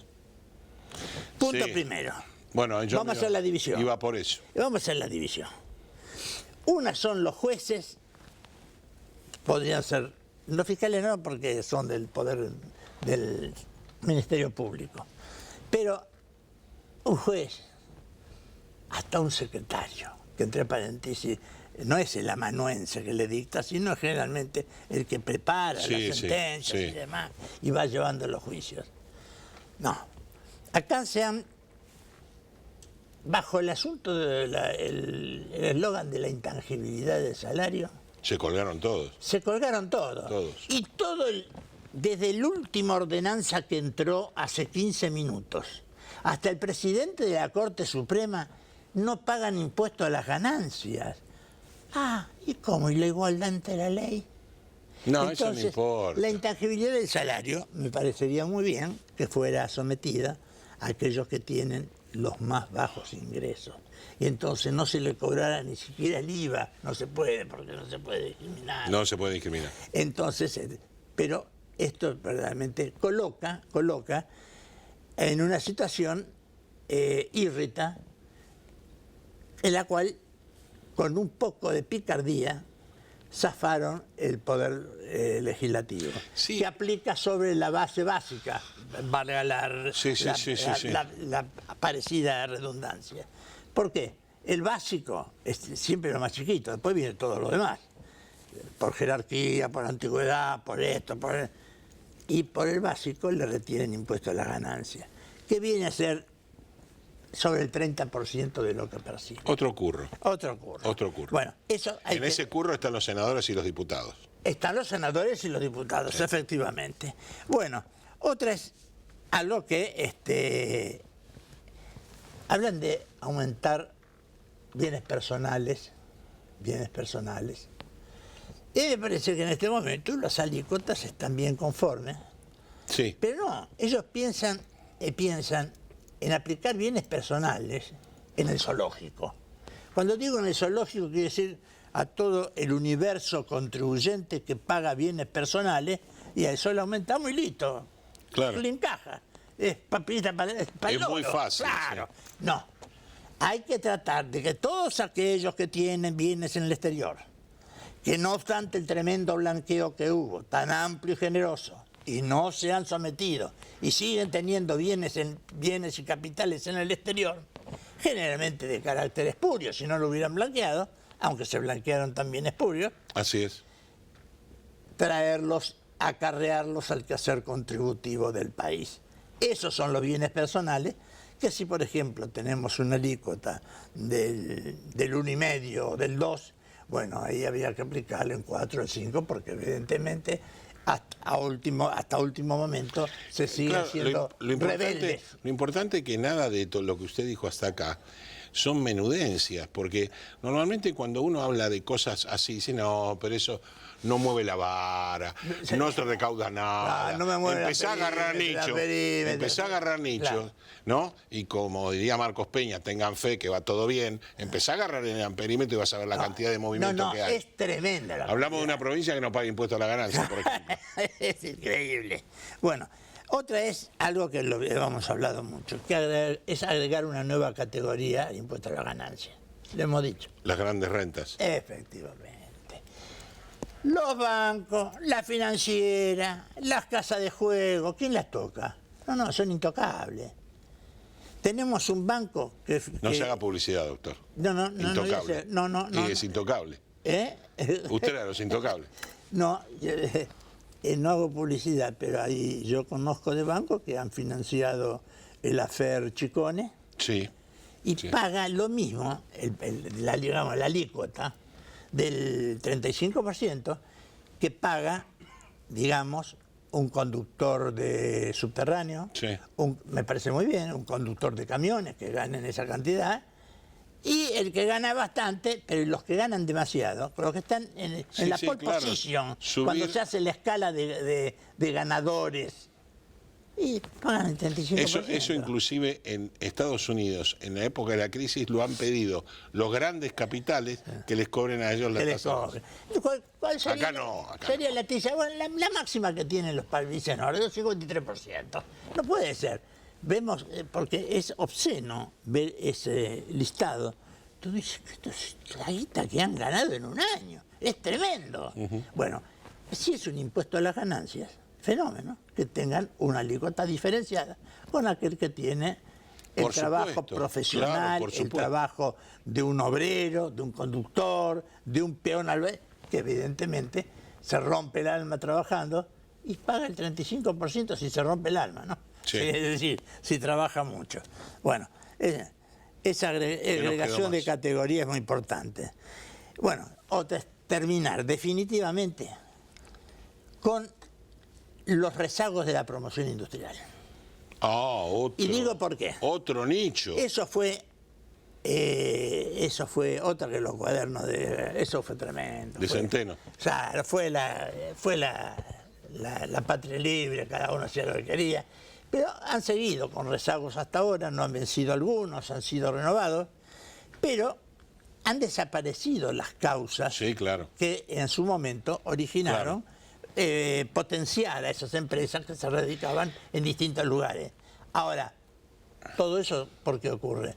Punto Sí. primero. Bueno, Vamos a hacer la división. Iba por eso. Vamos a hacer la división. Una son los jueces, podrían ser, los fiscales no, porque son del poder del Ministerio Público, pero un juez, hasta un secretario, que entre paréntesis, no es el amanuense que le dicta, sino generalmente el que prepara las sentencias y demás, y va llevando los juicios. No, acá se han, bajo el asunto del eslogan de la intangibilidad del salario, Se colgaron todos. se colgaron todos. Y desde la última ordenanza que entró hace 15 minutos, hasta el presidente de la Corte Suprema, no pagan impuesto a las ganancias. Ah, ¿y cómo? ¿Y la igualdad ante la ley? No, Entonces, eso no importa. la intangibilidad del salario me parecería muy bien que fuera sometida a aquellos que tienen los más bajos ingresos. Y entonces no se le cobrara ni siquiera el IVA. No se puede, porque no se puede discriminar. No se puede discriminar. Entonces, pero esto verdaderamente coloca en una situación írrita, en la cual, con un poco de picardía, zafaron el poder legislativo, Sí. que aplica sobre la base básica, valga la parecida redundancia. ¿Por qué? El básico es siempre lo más chiquito, después viene todo lo demás, por jerarquía, por antigüedad, por esto, y por el básico le retienen impuesto a la ganancia, que viene a ser sobre el 30% de lo que percibe. Otro curro. Otro curro. Bueno, eso hay En ese curro están los senadores y los diputados. Están los senadores y los diputados, efectivamente. Bueno, otra es algo que hablan de aumentar bienes personales. Y me parece que en este momento las alícuotas están bien conformes. Sí. Pero no, ellos piensan en aplicar bienes personales en el zoológico. Cuando digo en el zoológico, quiere decir a todo el universo contribuyente que paga bienes personales, y a eso le aumentamos y listo. Claro. Le encaja. Es papita para el Es muy fácil. Claro. Sí. No. Hay que tratar de que todos aquellos que tienen bienes en el exterior, que no obstante el tremendo blanqueo que hubo, tan amplio y generoso, y no se han sometido y siguen teniendo bienes y capitales en el exterior, generalmente de carácter espurio, si no lo hubieran blanqueado, aunque se blanquearon también espurios, Así es. acarrearlos al quehacer contributivo del país. Esos son los bienes personales, que si por ejemplo tenemos una alícuota del 1,5 o del 2, bueno, ahí había que aplicarle en 4 o 5, porque evidentemente hasta último momento se sigue Claro, siendo rebeldes. Lo importante es que nada de todo lo que usted dijo hasta acá son menudencias, porque normalmente cuando uno habla de cosas así, dice, no, pero eso no mueve la vara, no se recauda nada. No me mueve empezá a agarrar nichos, empezá a agarrar nichos, Claro. ¿no? Y como diría Marcos Peña, tengan fe que va todo bien, empezá a agarrar en el amperímetro y vas a ver la cantidad de movimiento que hay. Es tremenda la Hablamos de una provincia que no paga impuesto a la ganancia, por ejemplo. Es increíble. Bueno, otra es algo que lo hemos hablado mucho, que es agregar una nueva categoría al impuesto a la ganancia. Lo hemos dicho. Las grandes rentas. Efectivamente. Los bancos, la financiera, las casas de juego, ¿quién las toca? No, son intocables. Tenemos un banco que... No se haga publicidad, doctor. No. Intocable. No. Y es intocable. ¿Eh? Usted era los intocables. No, no hago publicidad, pero ahí yo conozco de bancos que han financiado el Afer Chicone Sí. y Sí. paga lo mismo, la alícuota del 35% que paga, digamos, un conductor de subterráneo, Sí. me parece muy bien, un conductor de camiones que ganen esa cantidad, y el que gana bastante, pero los que ganan demasiado, los que están en Sí, la sí, pole claro. position, Subir- cuando se hace la escala de ganadores, y pagan el 35%. Eso inclusive en Estados Unidos, en la época de la crisis, lo han pedido los grandes capitales que les cobren a ellos la que les tasa. cobre. ¿Cuál sería, Acá no, acá sería no. la tasa? Bueno, la máxima que tienen los países nórdicos es 53%. No puede ser. Vemos, porque es obsceno ver ese listado. Tú dices, esto es la guita que han ganado en un año. Es tremendo. Bueno, si es un impuesto a las ganancias, fenómeno, que tengan una alícuota diferenciada con aquel que tiene el Por trabajo supuesto, profesional, claro, por el supuesto. trabajo de un obrero, de un conductor, de un peón que evidentemente se rompe el alma trabajando y paga el 35% si se rompe el alma, ¿no? Sí. Es decir, si trabaja mucho. Bueno, esa agregación de más? categoría es muy importante. Bueno, otra es terminar definitivamente con los rezagos de la promoción industrial. Ah, otro. Y digo por qué. Otro nicho. Eso fue otra que los cuadernos eso fue tremendo. De Centeno. Claro, fue la patria libre, cada uno hacía lo que quería. Pero han seguido con rezagos hasta ahora, no han vencido algunos, han sido renovados, pero han desaparecido las causas Sí, claro. que en su momento originaron potenciar a esas empresas que se radicaban en distintos lugares. Ahora, todo eso, ¿por qué ocurre?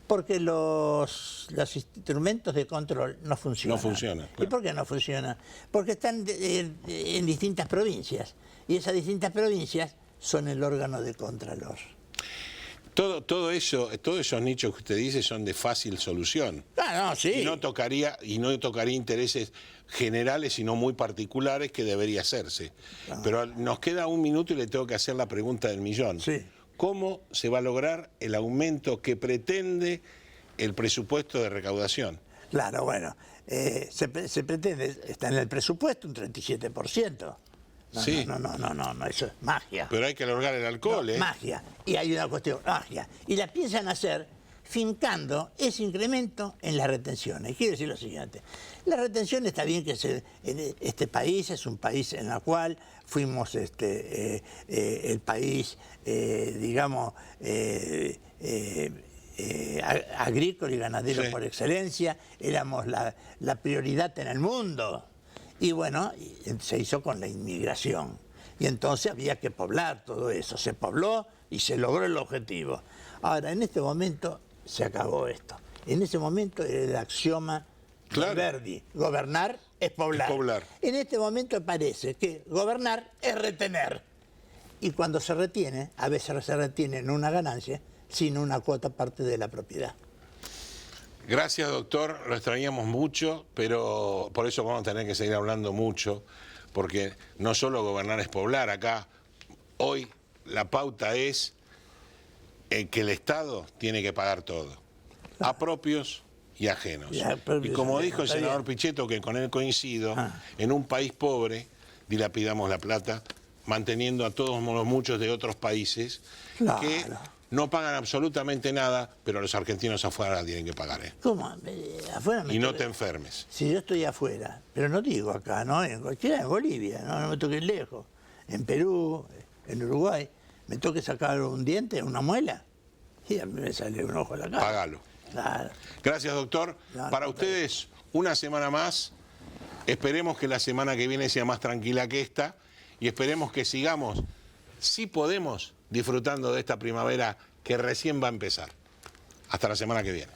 Porque los instrumentos de control no funcionan. No funcionan, ¿Y claro. por qué no funcionan? Porque están en distintas provincias, y esas distintas provincias son el órgano de contralor. Todo eso, todos esos nichos que usted dice son de fácil solución. Ah, no, sí. Y no tocaría intereses generales, sino muy particulares que debería hacerse. Pero nos queda un minuto y le tengo que hacer la pregunta del millón. Sí. ¿Cómo se va a lograr el aumento que pretende el presupuesto de recaudación? Claro, bueno, se pretende, está en el presupuesto un 37%. No, Sí. no, eso es magia. Pero hay que lograr el alcohol, No, ¿eh? magia. Y hay una cuestión, magia. Y la piensan hacer fincando ese incremento en las retenciones. Quiero decir lo siguiente. La retención está bien que en este país es un país en el cual fuimos el país, digamos, agrícola y ganadero Sí. por excelencia. Éramos la prioridad en el mundo. Y bueno, se hizo con la inmigración. Y entonces había que poblar todo eso. Se pobló y se logró el objetivo. Ahora, en este momento se acabó esto. En ese momento era el axioma Claro. de Verdi. Gobernar es poblar. Es poblar. En este momento parece que gobernar es retener. Y cuando se retiene, a veces se retiene no una ganancia, sino una cuota parte de la propiedad. Gracias, doctor. Lo extrañamos mucho, pero por eso vamos a tener que seguir hablando mucho, porque no solo gobernar es poblar. Acá, hoy, la pauta es que el Estado tiene que pagar todo, a propios y ajenos. Y a propios Y como y dijo el ajenos, está senador bien. Pichetto, que con él coincido, en un país pobre dilapidamos la plata, manteniendo a todos los muchos de otros países Claro. que no pagan absolutamente nada, pero los argentinos afuera tienen que pagar, ¿eh? ¿Cómo? Afuera me Y no toca- te enfermes. Si yo estoy afuera, pero no digo acá, ¿no? En cualquiera, en Bolivia, no me toques lejos. En Perú, en Uruguay, me toque sacar un diente, una muela, y a mí me sale un ojo a la cara. Págalo. Claro. Gracias, doctor. No, Para no, ustedes, una semana más. Esperemos que la semana que viene sea más tranquila que esta y esperemos que sigamos, si podemos, disfrutando de esta primavera que recién va a empezar. Hasta la semana que viene.